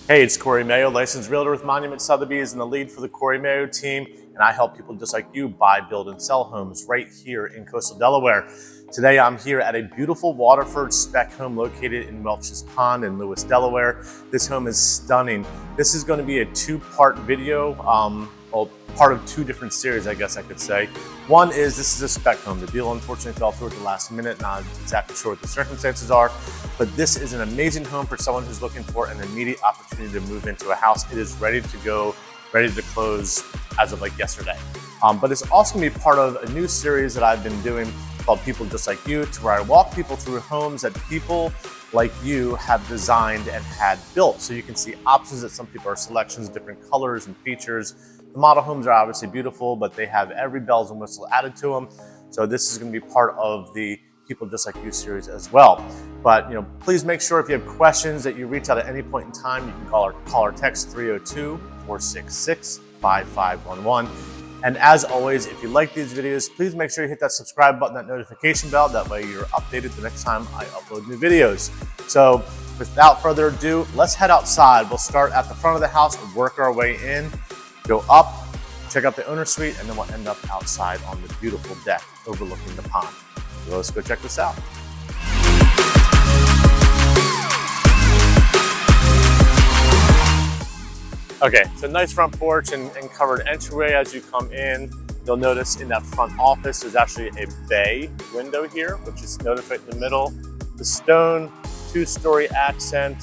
Hey, it's Cory Mayo, licensed realtor with Monument Sotheby's and the lead for the Cory Mayo team. And I help people just like you buy, build, and sell homes right here in coastal Delaware. Today, I'm here at a beautiful Waterford spec home located in Welches Pond in Lewes, Delaware. This home is stunning. This is going to be a two-part video, well, part of two different series, I guess I could say. One is this is a spec home. The deal unfortunately fell through at the last minute. Not exactly sure what the circumstances are, but this is an amazing home for someone who's looking for an immediate opportunity to move into a house. It is ready to go, ready to close as of like yesterday. But it's also gonna be part of a new series that I've been doing called People Just Like You, to where I walk people through homes that people like you have designed and had built. So you can see options that some people are selections, different colors and features. The model homes are obviously beautiful, but they have every bells and whistle added to them. So this is going to be part of the People Just Like You series as well. But please make sure if you have questions that you reach out at any point in time. You can call or text 302-466-5511. And as always, if you like these videos, please make sure you hit that subscribe button, that notification bell. That way you're updated the next time I upload new videos. So without further ado, let's head outside. We'll start at the front of the house and work our way in, go up, check out the owner suite, and then we'll end up outside on the beautiful deck overlooking the pond. So let's go check this out. Okay, so nice front porch and covered entryway as you come in. You'll notice in that front office, there's actually a bay window here, which is noticed right in the middle. The stone two-story accent,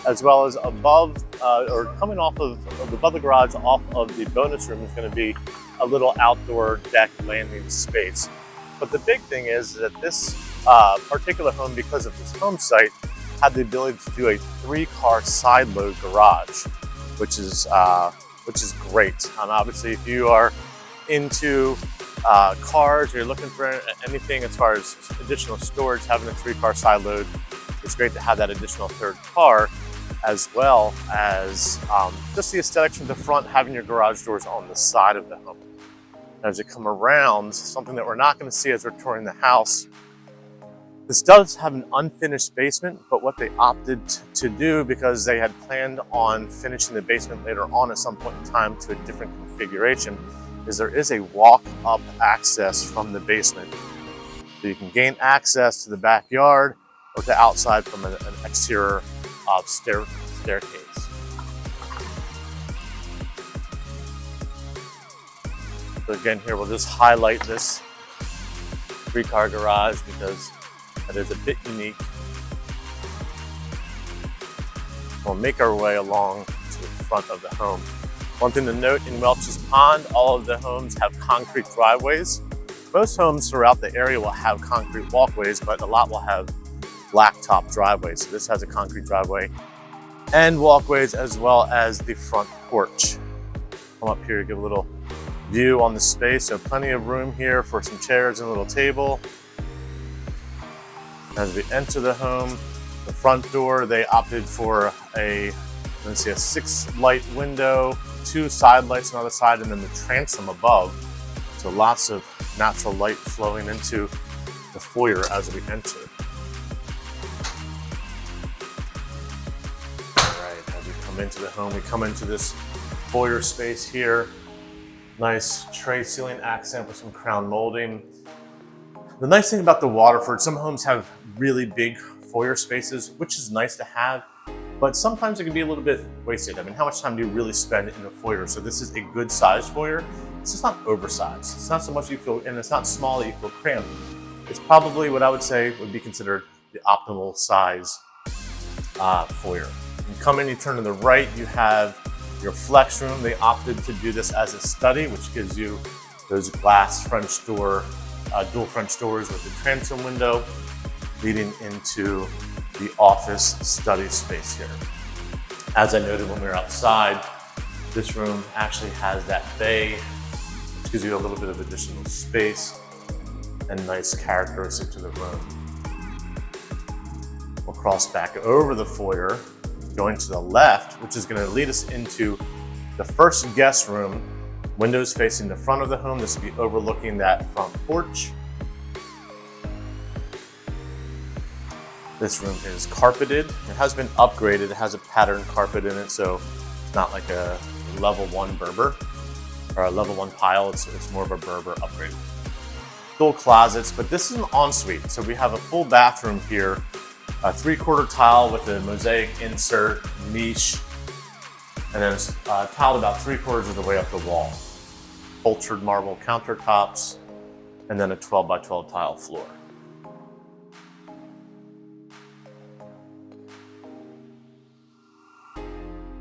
as well as above, or coming off of above the garage, off of the bonus room is gonna be a little outdoor deck landing space. But the big thing is that this particular home, because of this home site, had the ability to do a 3-car side load garage, which is great. Obviously, if you are into cars, or you're looking for anything as far as additional storage, having a 3-car side load, it's great to have that additional third car, as well as just the aesthetics from the front, having your garage doors on the side of the home. As you come around, something that we're not going to see as we're touring the house, this does have an unfinished basement, but what they opted to do, because they had planned on finishing the basement later on at some point in time to a different configuration, is there is a walk-up access from the basement. So you can gain access to the backyard or to outside from an exterior staircase. So again, here we'll just highlight this 3-car garage because that is a bit unique. We'll make our way along to the front of the home. One thing to note, in Welches Pond, all of the homes have concrete driveways. Most homes throughout the area will have concrete walkways, but a lot will have blacktop driveways. So this has a concrete driveway and walkways, as well as the front porch. Come up here, give a little view on the space. So plenty of room here for some chairs and a little table. As we enter the home, the front door, they opted for a 6-light window, 2 side lights on the other side, and then the transom above. So lots of natural light flowing into the foyer as we enter. Into the home, we come into this foyer space here. Nice tray ceiling accent with some crown molding. The nice thing about the Waterford, some homes have really big foyer spaces, which is nice to have, but sometimes it can be a little bit wasted. I mean, how much time do you really spend in a foyer? So this is a good sized foyer. It's just not oversized. It's not so much you feel, and it's not small that you feel cramped. It's probably what I would say would be considered the optimal size foyer. You come in, you turn to the right, you have your flex room. They opted to do this as a study, which gives you those glass French door, dual French doors with the transom window leading into the office study space here. As I noted when we were outside, this room actually has that bay, which gives you a little bit of additional space and nice characteristic to the room. We'll cross back over the foyer, going to the left, which is going to lead us into the first guest room. Windows facing the front of the home. This will be overlooking that front porch. This room is carpeted. It has been upgraded. It has a pattern carpet in it, so it's not like a level 1 Berber or a level 1 pile. It's more of a Berber upgrade. Dual closets, but this is an ensuite. So we have a full bathroom here, a 3/4 tile with a mosaic insert, niche, and then it's tiled about 3/4 of the way up the wall. Cultured marble countertops, and then a 12 by 12 tile floor.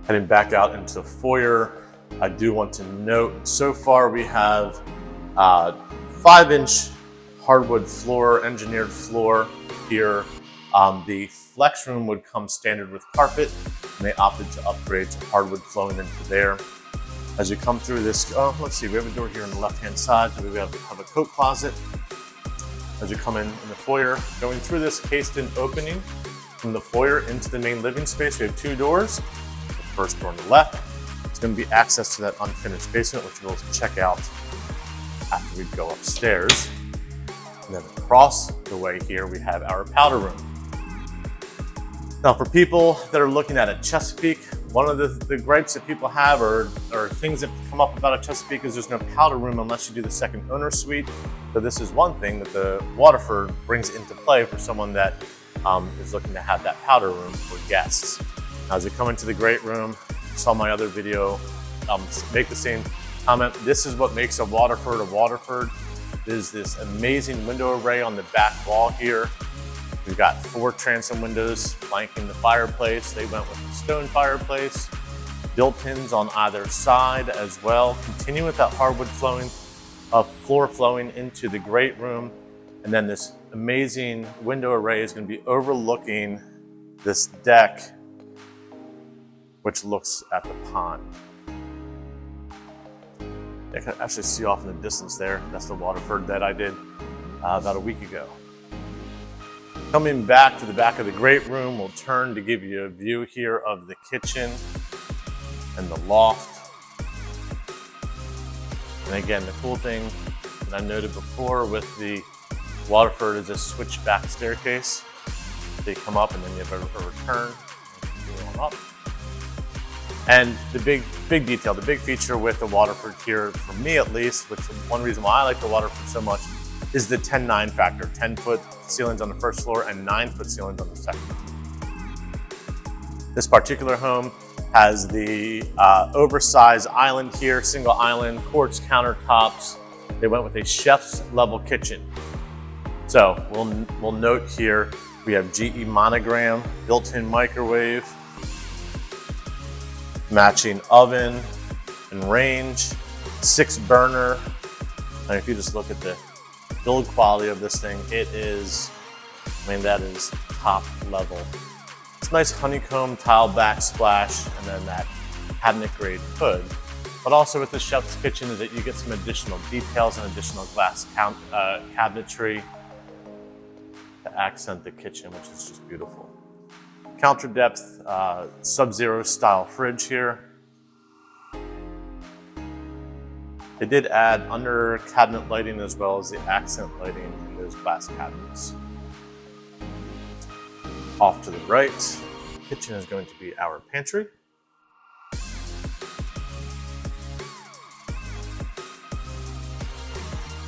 Heading back out into the foyer, I do want to note, so far we have 5-inch hardwood floor, engineered floor here. The flex room would come standard with carpet, and they opted to upgrade to hardwood flowing into there. As you come through this, let's see, we have a door here on the left-hand side, so we have a coat closet. As you come in the foyer, going through this cased-in opening from the foyer into the main living space, we have 2 doors. The first door on the left is going to be access to that unfinished basement, which we'll check out after we go upstairs. And then across the way here, we have our powder room. Now, for people that are looking at a Chesapeake, one of the gripes that people have or things that come up about a Chesapeake is there's no powder room unless you do the second owner suite. So this is one thing that the Waterford brings into play for someone that is looking to have that powder room for guests. Now, as we come into the great room, saw my other video, make the same comment. This is what makes a Waterford a Waterford. There's this amazing window array on the back wall here. We've got 4 transom windows flanking the fireplace. They went with a stone fireplace. Built-ins on either side as well. Continue with that hardwood floor flowing into the great room. And then this amazing window array is going to be overlooking this deck, which looks at the pond. I can actually see off in the distance there. That's the Waterford that I did about a week ago. Coming back to the back of the great room, we'll turn to give you a view here of the kitchen and the loft. And again, the cool thing that I noted before with the Waterford is this switchback staircase. They come up and then you have a return, continue on up. And the big detail, the big feature with the Waterford here, for me at least, which is one reason why I like the Waterford so much, is the 10-9 factor. 10-foot ceilings on the first floor and 9-foot ceilings on the second. This particular home has the oversized island here, single island, quartz countertops. They went with a chef's level kitchen. So we'll note here, we have GE monogram, built-in microwave, matching oven and range, 6 burner. And if you just look at the build quality of this thing, it is, that is top level. It's nice honeycomb tile backsplash and then that cabinet grade hood. But also with the chef's kitchen is that you get some additional details and additional glass cabinetry to accent the kitchen, which is just beautiful. Counter depth, Sub-Zero style fridge here. They did add under cabinet lighting as well as the accent lighting in those glass cabinets. Off to the right, the kitchen is going to be our pantry.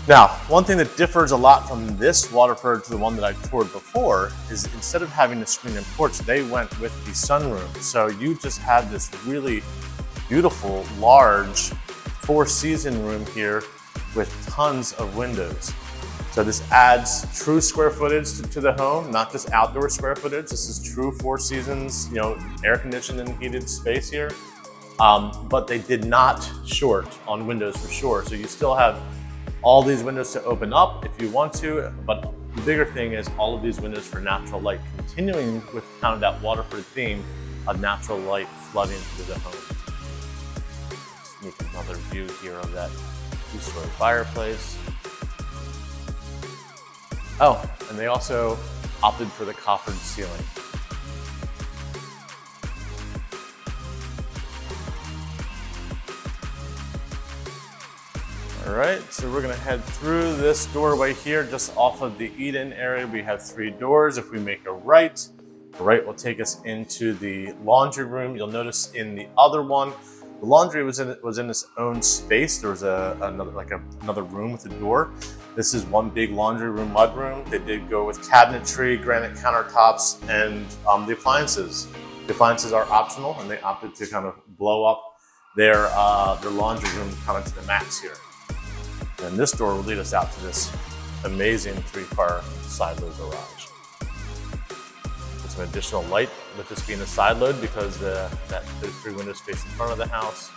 Now, one thing that differs a lot from this Waterford to the one that I toured before is instead of having the screen and porch, they went with the sunroom. So you just have this really beautiful, large 4-season room here with tons of windows. So this adds true square footage to the home, not just outdoor square footage. This is true 4 seasons, air conditioned and heated space here. But they did not short on windows for sure. So you still have all these windows to open up if you want to, but the bigger thing is all of these windows for natural light, continuing with kind of that Waterford theme of natural light flooding through the home. Sneak another view here of that 2-story fireplace. Oh, and they also opted for the coffered ceiling. All All right, so we're gonna head through this doorway here, just off of the eat-in area. We have 3 doors. If we make a right, the right will take us into the laundry room. You'll notice in the other one, the laundry was in its own space. There was another room with a door. This is one big laundry room, mudroom. They did go with cabinetry, granite countertops, and the appliances. The appliances are optional, and they opted to kind of blow up their laundry room kind of to the max here. And this door will lead us out to this amazing 3-car side load garage. With some additional light with this being a side load because those 3 windows face the front of the house.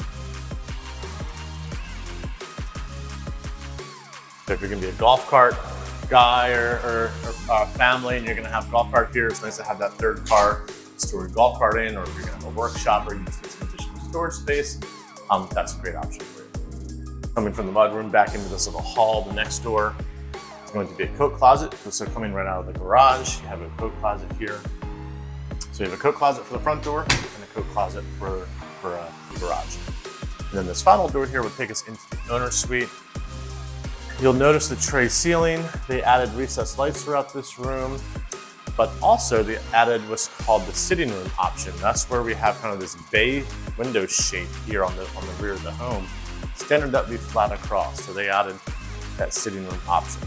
So if you're gonna be a golf cart guy or family and you're gonna have a golf cart here, it's nice to have that 3rd car to store your golf cart in, or if you're gonna have a workshop or you just need some additional storage space, that's a great option for you. Coming from the mudroom back into this little hall, the next door is going to be a coat closet. So coming right out of the garage, you have a coat closet here. So you have a coat closet for the front door and a coat closet for the garage. And then this final door here will take us into the owner's suite. You'll notice the tray ceiling. They added recessed lights throughout this room, but also they added what's called the sitting room option. That's where we have kind of this bay window shape here on the rear of the home. Standard that would be flat across, so they added that sitting room option.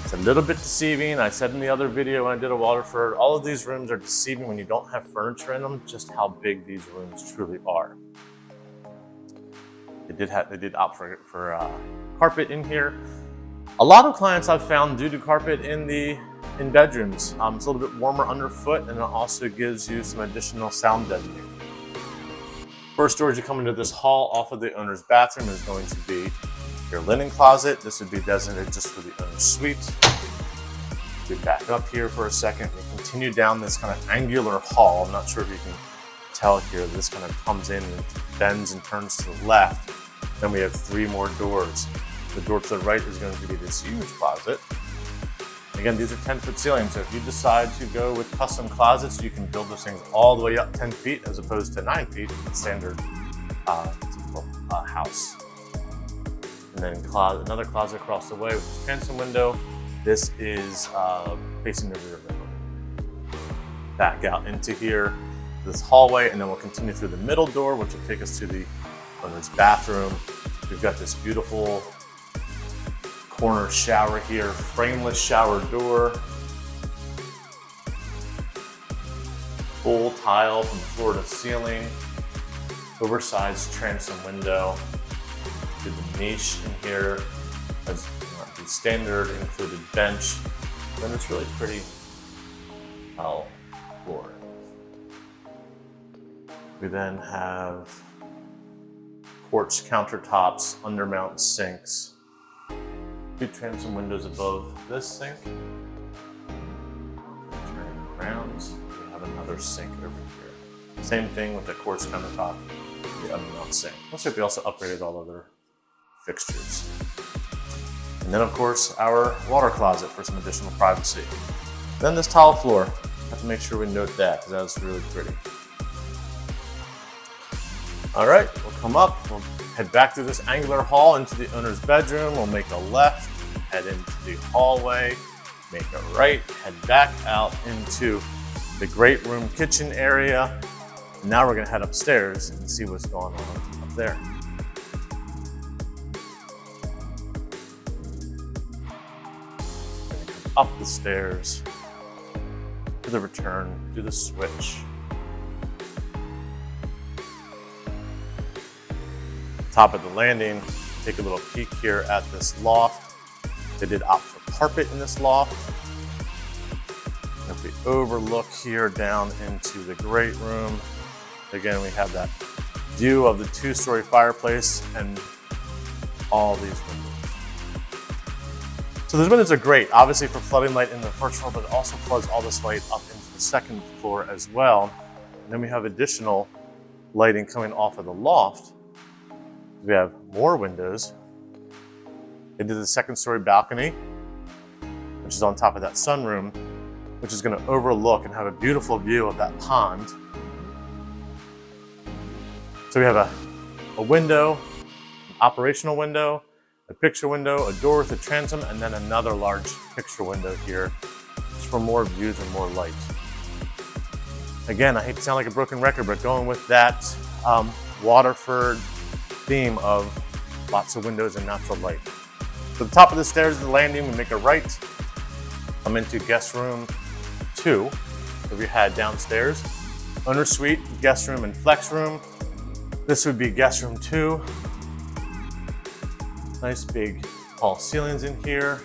It's a little bit deceiving. I said in the other video when I did a Waterford, all of these rooms are deceiving when you don't have furniture in them, just how big these rooms truly are. They did opt for carpet in here. A lot of clients I've found do carpet in bedrooms. It's a little bit warmer underfoot, and it also gives you some additional sound deadening. First door as you come into this hall off of the owner's bathroom is going to be your linen closet. This would be designated just for the owner's suite. We back up here for a second. We continue down this kind of angular hall. I'm not sure if you can tell here. This kind of comes in and bends and turns to the left. Then we have 3 more doors. The door to the right is going to be this huge closet. Again, these are 10-foot ceilings, so if you decide to go with custom closets, you can build those things all the way up 10 feet as opposed to 9 feet in the standard typical house. And then another closet across the way with this transom window. This is facing the rear of the home. Back out into here, this hallway, and then we'll continue through the middle door, which will take us to the owner's bathroom. We've got this beautiful corner shower here, frameless shower door, full tile from floor to ceiling, oversized transom window. Did the niche in here has the standard included bench, and it's really pretty tile floor. We then have quartz countertops, undermount sinks. 2 transom windows above this sink. Turning around, we have another sink over here. Same thing with the quartz countertop, the undermount sink. Looks like they also upgraded all other fixtures. And then of course, our water closet for some additional privacy. Then this tile floor. Have to make sure we note that because that's really pretty. All right, we'll come up, we'll head back through this angular hall into the owner's bedroom. We'll make a left, head into the hallway, make a right, head back out into the great room kitchen area. Now we're gonna head upstairs and see what's going on up there. Up the stairs, to the return, do the switch. Top of the landing, take a little peek here at this loft. They did opt for carpet in this loft. If we overlook here down into the great room, again, we have that view of the 2-story fireplace and all these windows. So those windows are great, obviously for flooding light in the first floor, but it also floods all this light up into the second floor as well. And then we have additional lighting coming off of the loft. We have more windows into the 2nd-story balcony, which is on top of that sunroom, which is going to overlook and have a beautiful view of that pond. So we have a window, an operational window, a picture window, a door with a transom, and then another large picture window here just for more views and more light. Again, I hate to sound like a broken record, but going with that Waterford theme of lots of windows and natural light. So the top of the stairs is the landing. We make a right. I'm into guest room 2 that we had downstairs. Owner suite, guest room, and flex room. This would be guest room 2. Nice big tall ceilings in here,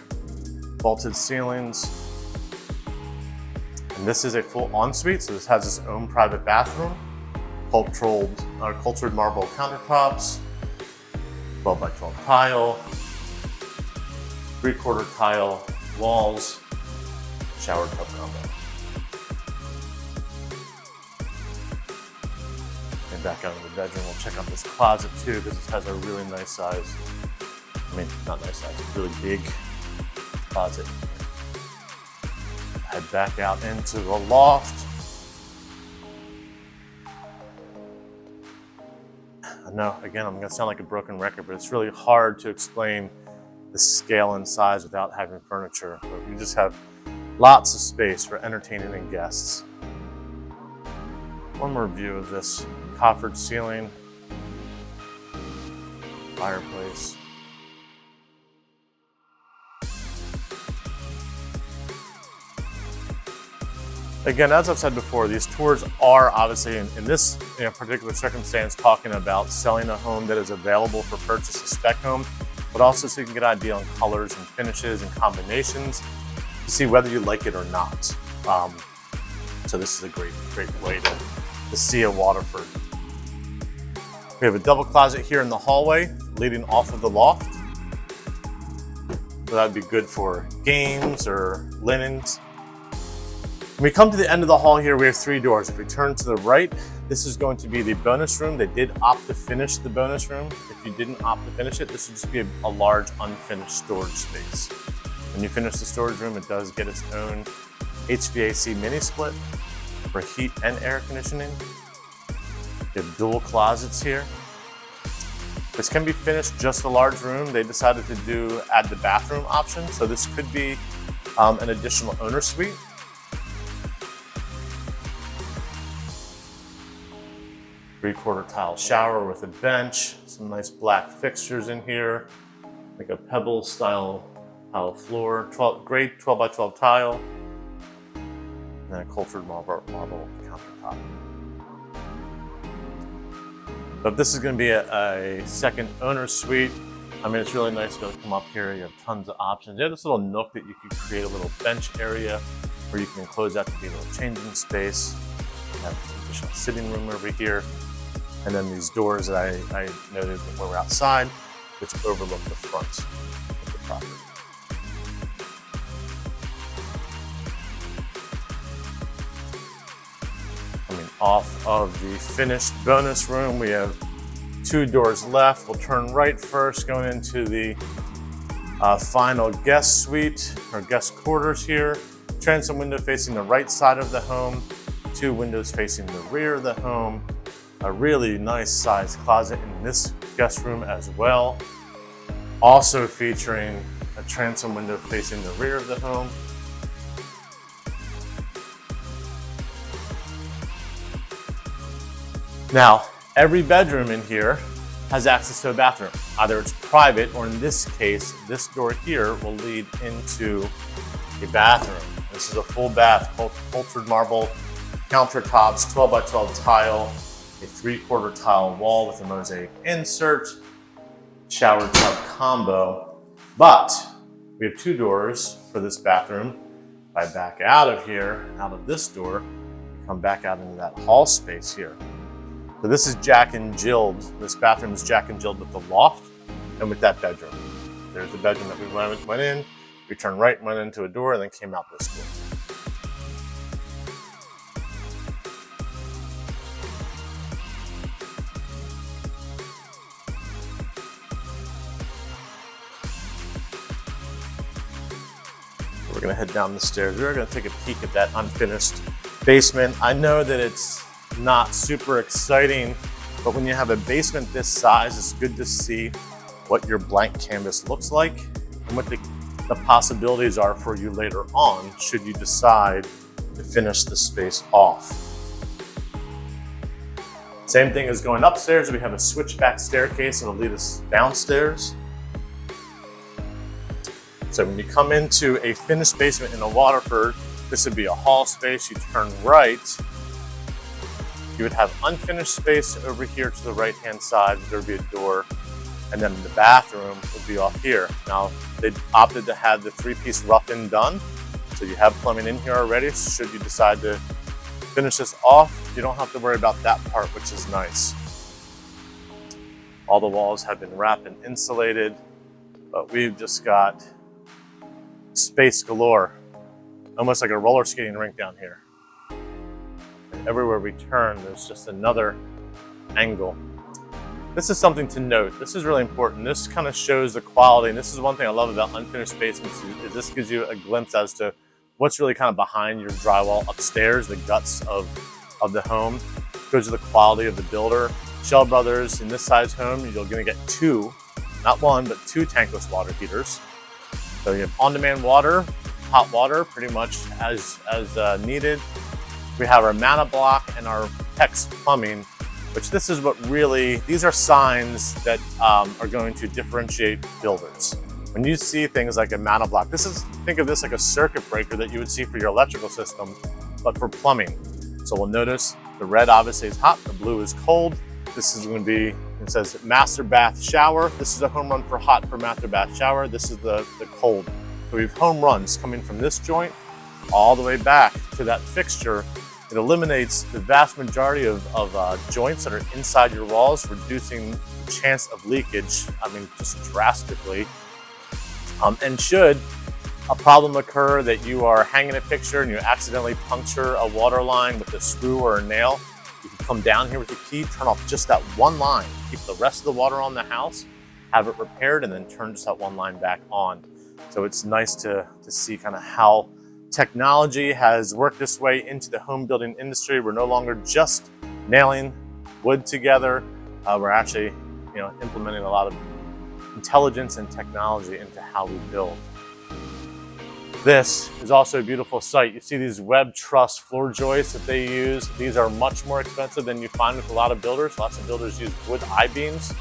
vaulted ceilings. And this is a full ensuite, so this has its own private bathroom. Cultured marble countertops, 12 by 12 tile, 3/4 tile walls, shower tub combo. And back out in the bedroom, we'll check out this closet too, because this has a really nice size. I mean, not nice size, really big closet. Head back out into the loft. I know, again, I'm gonna sound like a broken record, but it's really hard to explain the scale and size without having furniture. But we just have lots of space for entertaining and guests. One more view of this coffered ceiling, fireplace. Again, as I've said before, these tours are obviously in this particular circumstance talking about selling a home that is available for purchase, a spec home, but also so you can get an idea on colors and finishes and combinations to see whether you like it or not. So this is a great way to see a Waterford. We have a double closet here in the hallway leading off of the loft. So that would be good for games or linens. When we come to the end of the hall here, we have 3 doors. If we turn to the right, this is going to be the bonus room. They did opt to finish the bonus room. If you didn't opt to finish it, this would just be a large unfinished storage space. When you finish the storage room, it does get its own HVAC mini split for heat and air conditioning. We have dual closets here. This can be finished just a large room. They decided to add the bathroom option, so this could be an additional owner suite. Three-quarter tile shower with a bench, some nice black fixtures in here, like a pebble style tile floor, great 12 by 12 tile, and then a cultured marble countertop. But this is going to be a second owner suite. I mean, it's really nice to be able to come up here. You have tons of options. You have this little nook that you can create a little bench area where you can enclose that to be a little changing space. You have an additional sitting room over here. And then these doors that I noted when we're outside, which overlook the front of the property. Coming off of the finished bonus room, we have 2 doors left. We'll turn right first, going into the final guest suite or guest quarters here. Transom window facing the right side of the home, 2 windows facing the rear of the home. A really nice sized closet in this guest room as well. Also featuring a transom window facing the rear of the home. Now, every bedroom in here has access to a bathroom. Either it's private, or in this case, this door here will lead into a bathroom. This is a full bath, cultured marble countertops, 12 by 12 tile, a 3/4 tile wall with a mosaic insert, shower tub combo. But we have 2 doors for this bathroom. If I back out of here, out of this door, come back out into that hall space here. So this is Jack and Jilled. This bathroom is Jack and Jilled with the loft and with that bedroom. There's the bedroom that we went in. We turned right, went into a door, and then came out this door. We're gonna head down the stairs. We're gonna take a peek at that unfinished basement. I know that it's not super exciting, but when you have a basement this size, it's good to see what your blank canvas looks like and what the possibilities are for you later on should you decide to finish the space off. Same thing as going upstairs. We have a switchback staircase that'll lead us downstairs. So when you come into a finished basement in a Waterford, this would be a hall space. You turn right, you would have unfinished space over here to the right-hand side. There would be a door, and then the bathroom would be off here. Now, they opted to have the 3-piece rough-in done, so you have plumbing in here already. So should you decide to finish this off, you don't have to worry about that part, which is nice. All the walls have been wrapped and insulated, but we've just got space galore, almost like a roller skating rink down here. And everywhere we turn, there's just another angle. This is something to note. This is really important. This kind of shows the quality, and this is one thing I love about unfinished basements is this gives you a glimpse as to what's really kind of behind your drywall upstairs, the guts of the home. It goes to the quality of the builder. Schell Brothers, in this size home, you're gonna get 2, not 1, but 2 tankless water heaters. So you have on-demand water, hot water, pretty much as needed. We have our mana block and our PEX plumbing, which this is what really, these are signs that are going to differentiate builders. When you see things like a mana block, think of this like a circuit breaker that you would see for your electrical system, but for plumbing. So we'll notice the red obviously is hot, the blue is cold. This is going to be, it says master bath shower. This is a home run for hot for master bath shower. This is the cold. So we have home runs coming from this joint all the way back to that fixture. It eliminates the vast majority of joints that are inside your walls, reducing the chance of leakage, just drastically. And should a problem occur that you are hanging a picture and you accidentally puncture a water line with a screw or a nail, you can come down here with the key, turn off just that one line, keep the rest of the water on the house, have it repaired, and then turn just that one line back on. So it's nice to see kind of how technology has worked its way into the home building industry. We're no longer just nailing wood together. We're actually, implementing a lot of intelligence and technology into how we build. This is also a beautiful site. You see these web truss floor joists that they use. These are much more expensive than you find with a lot of builders. Lots of builders use wood I-beams,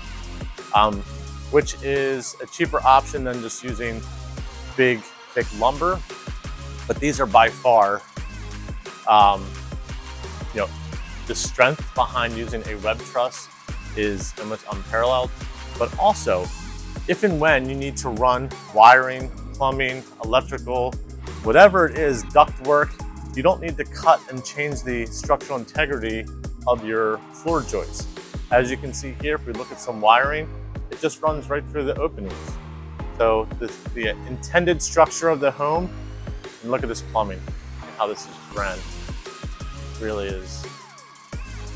which is a cheaper option than just using big, thick lumber. But these are by far, the strength behind using a web truss is almost unparalleled. But also, if and when you need to run wiring, plumbing, electrical, whatever it is, duct work, you don't need to cut and change the structural integrity of your floor joists. As you can see here, if we look at some wiring, it just runs right through the openings. So the intended structure of the home, and look at this plumbing, and how this is ran. It really is.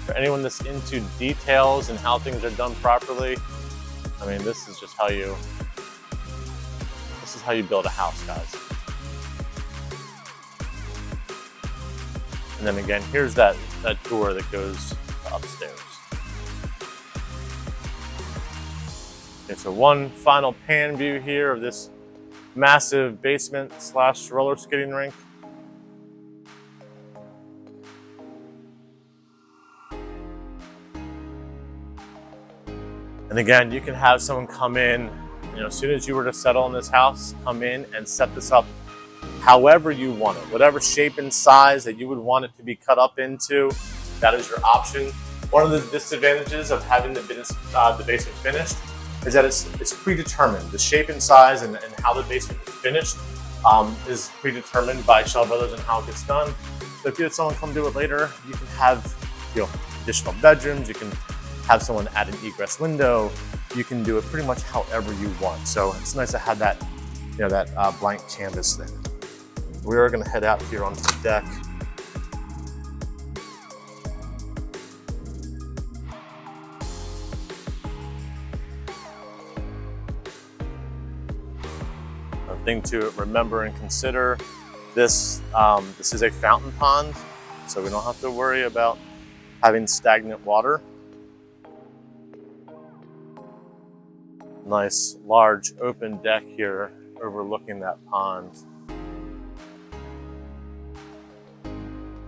For anyone that's into details and how things are done properly, this is just how you build a house, guys. And then again, here's that door that goes upstairs. Okay, so one final pan view here of this massive basement / roller skating rink. And again, you can have someone come in, as soon as you were to settle in this house, come in and set this up however you want it, whatever shape and size that you would want it to be cut up into, that is your option. One of the disadvantages of having the basement finished is that it's predetermined. The shape and size and how the basement is finished is predetermined by Schell Brothers and how it gets done. So if you have someone come do it later, you can have additional bedrooms, you can have someone add an egress window, you can do it pretty much however you want. So it's nice to have that, that blank canvas thing. We're gonna head out here onto the deck. A thing to remember and consider, this is a fountain pond, so we don't have to worry about having stagnant water. Nice large open deck here overlooking that pond.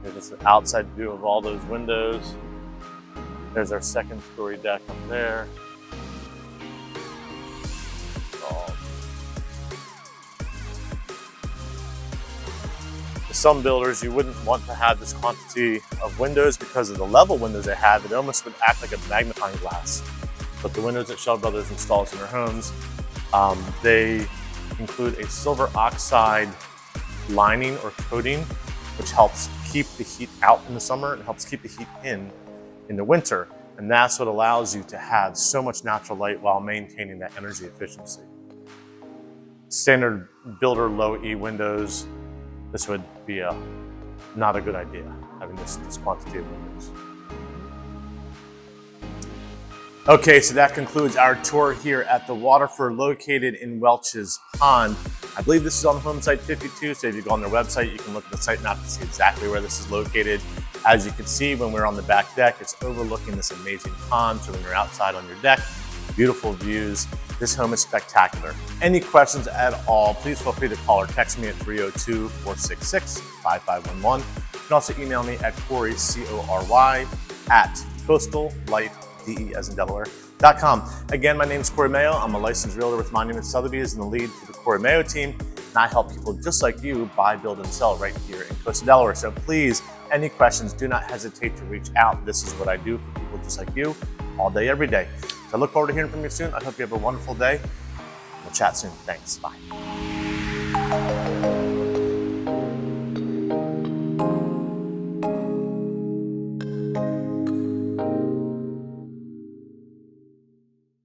Here's just an outside view of all those windows. There's our second story deck up there. For some builders, you wouldn't want to have this quantity of windows because of the level windows they have. It almost would act like a magnifying glass. But the windows that Schell Brothers installs in their homes, they include a silver oxide lining or coating, which helps keep the heat out in the summer and helps keep the heat in the winter. And that's what allows you to have so much natural light while maintaining that energy efficiency. Standard builder low E windows, this would be not a good idea, having this quantity of windows. Okay, so that concludes our tour here at the Waterford located in Welches Pond. I believe this is on home site 52, so if you go on their website, you can look at the site map to see exactly where this is located. As you can see, when we're on the back deck, it's overlooking this amazing pond, so when you're outside on your deck, beautiful views. This home is spectacular. Any questions at all, please feel free to call or text me at 302-466-5511. You can also email me at Cory, C-O-R-Y, at coastallife.de as in Delaware.com. Again, my name is Cory Mayo. I'm a licensed realtor with Monument Sotheby's and the lead for the Cory Mayo team. And I help people just like you buy, build, and sell right here in coastal Delaware. So please, any questions, do not hesitate to reach out. This is what I do for people just like you all day, every day. So I look forward to hearing from you soon. I hope you have a wonderful day. We'll chat soon. Thanks. Bye.